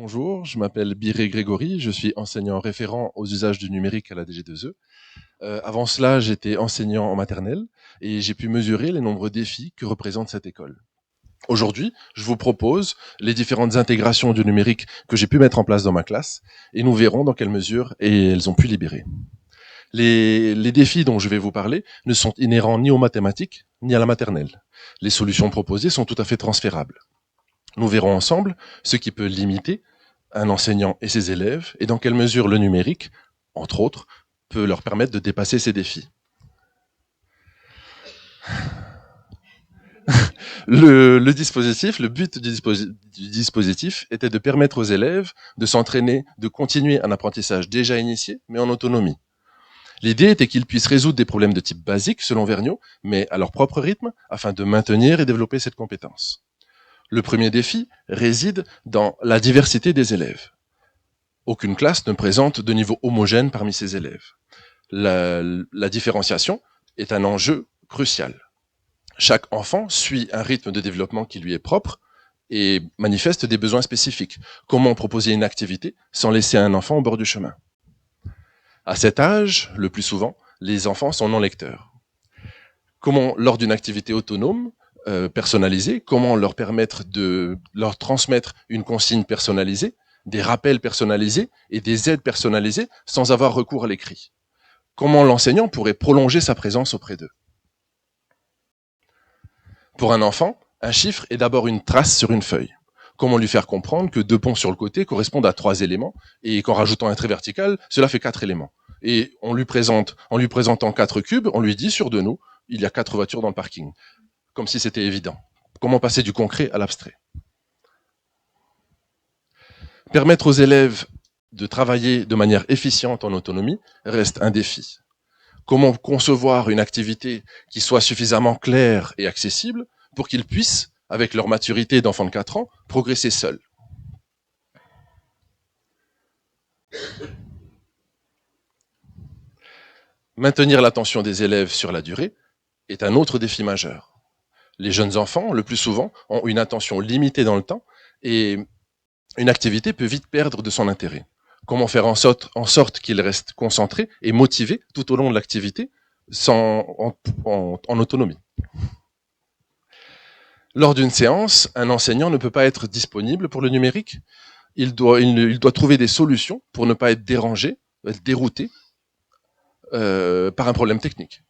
Bonjour, je m'appelle Biré Grégory, je suis enseignant référent aux usages du numérique à la DG2E. Avant cela, j'étais enseignant en maternelle et j'ai pu mesurer les nombreux défis que représente cette école. Aujourd'hui, je vous propose les différentes intégrations du numérique que j'ai pu mettre en place dans ma classe et nous verrons dans quelle mesure elles ont pu libérer. Les défis dont je vais vous parler ne sont inhérents ni aux mathématiques ni à la maternelle. Les solutions proposées sont tout à fait transférables. Nous verrons ensemble ce qui peut limiter un enseignant et ses élèves et dans quelle mesure le numérique, entre autres, peut leur permettre de dépasser ces défis. Le but du dispositif était de permettre aux élèves de s'entraîner, de continuer un apprentissage déjà initié, mais en autonomie. L'idée était qu'ils puissent résoudre des problèmes de type basique, selon Vergniaud, mais à leur propre rythme, afin de maintenir et développer cette compétence. Le premier défi réside dans la diversité des élèves. Aucune classe ne présente de niveau homogène parmi ses élèves. La différenciation est un enjeu crucial. Chaque enfant suit un rythme de développement qui lui est propre et manifeste des besoins spécifiques. Comment proposer une activité sans laisser un enfant au bord du chemin? À cet âge, le plus souvent, les enfants sont non lecteurs. Comment, lors d'une activité autonome, personnalisée, comment leur permettre de leur transmettre une consigne personnalisée, des rappels personnalisés et des aides personnalisées sans avoir recours à l'écrit? Comment l'enseignant pourrait prolonger sa présence auprès d'eux? Pour un enfant, un chiffre est d'abord une trace sur une feuille. Comment lui faire comprendre que 2 ponts sur le côté correspondent à 3 éléments et qu'en rajoutant un trait vertical, cela fait 4 éléments. Et en lui présentant 4 cubes, on lui dit sur de nous, il y a 4 voitures dans le parking. Comme si c'était évident. Comment passer du concret à l'abstrait? Permettre aux élèves de travailler de manière efficiente en autonomie reste un défi. Comment concevoir une activité qui soit suffisamment claire et accessible pour qu'ils puissent, avec leur maturité d'enfant de 4 ans, progresser seuls? Maintenir l'attention des élèves sur la durée est un autre défi majeur. Les jeunes enfants, le plus souvent, ont une attention limitée dans le temps et une activité peut vite perdre de son intérêt. Comment faire en sorte qu'ils restent concentrés et motivés tout au long de l'activité en autonomie? Lors d'une séance, un enseignant ne peut pas être disponible pour le numérique. Il doit trouver des solutions pour ne pas être dérangé, être dérouté par un problème technique.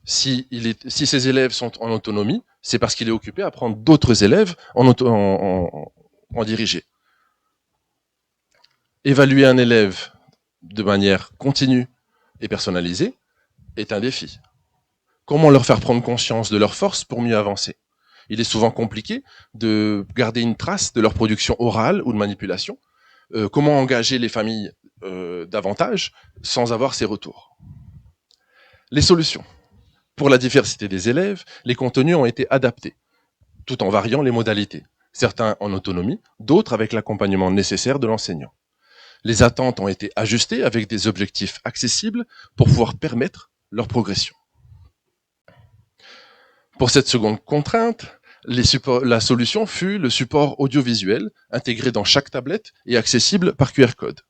Si ses élèves sont en autonomie, c'est parce qu'il est occupé à prendre d'autres élèves en dirigé. Évaluer un élève de manière continue et personnalisée est un défi. Comment leur faire prendre conscience de leurs forces pour mieux avancer? Il est souvent compliqué de garder une trace de leur production orale ou de manipulation. Comment engager les familles davantage sans avoir ces retours? Les solutions. Pour la diversité des élèves, les contenus ont été adaptés, tout en variant les modalités. Certains en autonomie, d'autres avec l'accompagnement nécessaire de l'enseignant. Les attentes ont été ajustées avec des objectifs accessibles pour pouvoir permettre leur progression. Pour cette seconde contrainte, la solution fut le support audiovisuel intégré dans chaque tablette et accessible par QR code.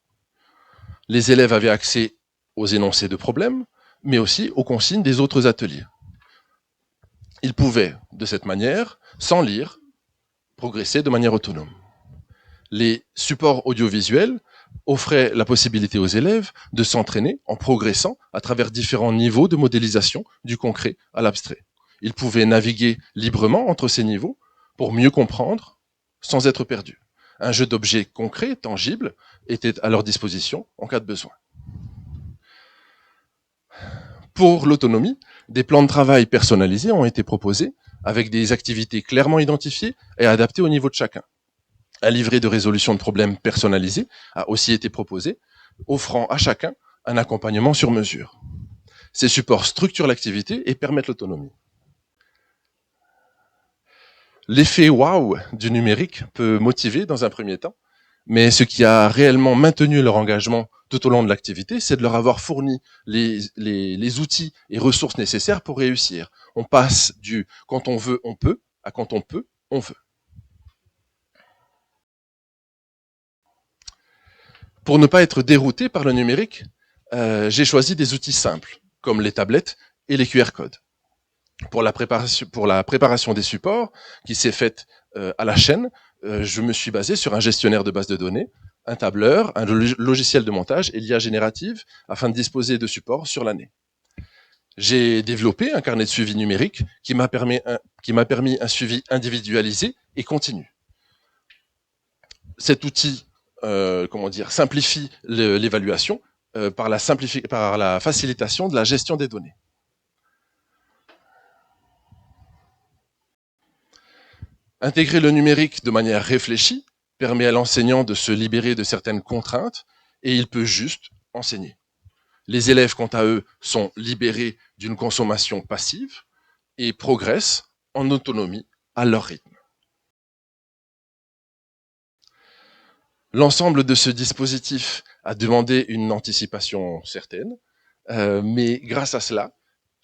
Les élèves avaient accès aux énoncés de problèmes, mais aussi aux consignes des autres ateliers. Ils pouvaient, de cette manière, sans lire, progresser de manière autonome. Les supports audiovisuels offraient la possibilité aux élèves de s'entraîner en progressant à travers différents niveaux de modélisation du concret à l'abstrait. Ils pouvaient naviguer librement entre ces niveaux pour mieux comprendre sans être perdus. Un jeu d'objets concrets, tangibles, était à leur disposition en cas de besoin. Pour l'autonomie, des plans de travail personnalisés ont été proposés avec des activités clairement identifiées et adaptées au niveau de chacun. Un livret de résolution de problèmes personnalisé a aussi été proposé, offrant à chacun un accompagnement sur mesure. Ces supports structurent l'activité et permettent l'autonomie. L'effet waouh du numérique peut motiver dans un premier temps, mais ce qui a réellement maintenu leur engagement tout au long de l'activité, c'est de leur avoir fourni les outils et ressources nécessaires pour réussir. On passe du quand on veut, on peut, à quand on peut, on veut. Pour ne pas être dérouté par le numérique, j'ai choisi des outils simples, comme les tablettes et les QR codes. Pour la préparation des supports, qui s'est faite à la chaîne, je me suis basé sur un gestionnaire de base de données, un tableur, un logiciel de montage et l'IA générative afin de disposer de supports sur l'année. J'ai développé un carnet de suivi numérique qui m'a permis un suivi individualisé et continu. Cet outil, simplifie l'évaluation par la facilitation de la gestion des données. Intégrer le numérique de manière réfléchie permet à l'enseignant de se libérer de certaines contraintes et il peut juste enseigner. Les élèves, quant à eux, sont libérés d'une consommation passive et progressent en autonomie à leur rythme. L'ensemble de ce dispositif a demandé une anticipation certaine, mais grâce à cela,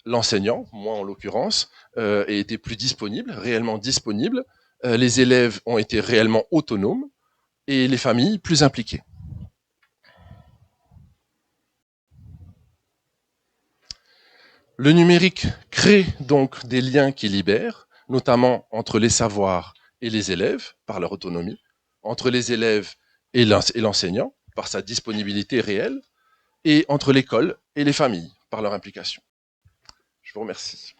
l'enseignant, moi en l'occurrence, a été plus disponible, réellement disponible, les élèves ont été réellement autonomes et les familles plus impliquées. Le numérique crée donc des liens qui libèrent, notamment entre les savoirs et les élèves par leur autonomie, entre les élèves et l'enseignant par sa disponibilité réelle, et entre l'école et les familles par leur implication. Je vous remercie.